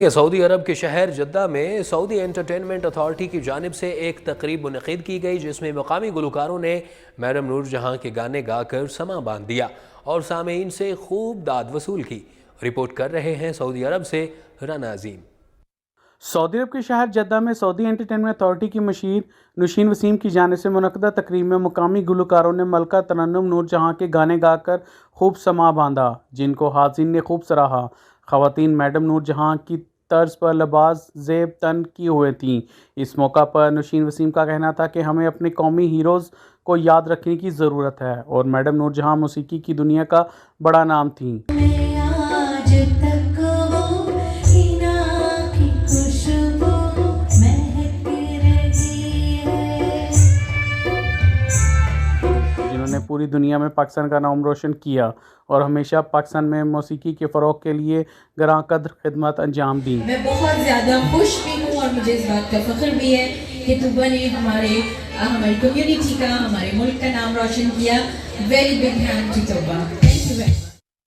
Saudi अरब के शहर जद्दा में सऊदी एंटरटेनमेंट अथॉरिटी की जानिब से एक तकरीब मुनक़िद की गई, जिसमें मकामी गुलकारों ने मैडम नूर जहां के गाने गाकर समा बांध दिया और सामीन से खूब दाद वसूल की। रिपोर्ट कर रहे हैं सऊदी अरब से राना अजीम। सऊदी अरब के शहर जद्दा में सऊदी एंटरटेनमेंट अथॉरिटी की मशीर नौशीन वसीम की जानिब से मुनक़दा तकरीब में मुकामी गुलकारों ने मलका तरन्नुम नूर जहां के गाने गाकर खूब समा बांधा, जिनको हाज़रीन ने खूब सराहा। ख़वातीन मैडम नूर जहां की तर्ज पर लिबास ज़ेब तन की हुए थीं। इस मौका पर नौशीन वसीम का कहना था कि हमें अपने कौमी हीरोज़ को याद रखने की ज़रूरत है और मैडम नूर जहां मौसीकी की दुनिया का बड़ा नाम थी। जिन्होंने पूरी दुनिया में पाकिस्तान का नाम रोशन किया और हमेशा पाकिस्तान में मौसीकी के फ़रोग़ के लिए गरां कद्र खिदमत अंजाम दी। मैं बहुत ज़्यादा खुश भी हूँ और मुझे इस बात का फ़ख्र भी है कि तुब्बा ने हमारी कम्युनिटी का, हमारे मुल्क का नाम रोशन किया। Very big hand to Tubba. Thank you very much.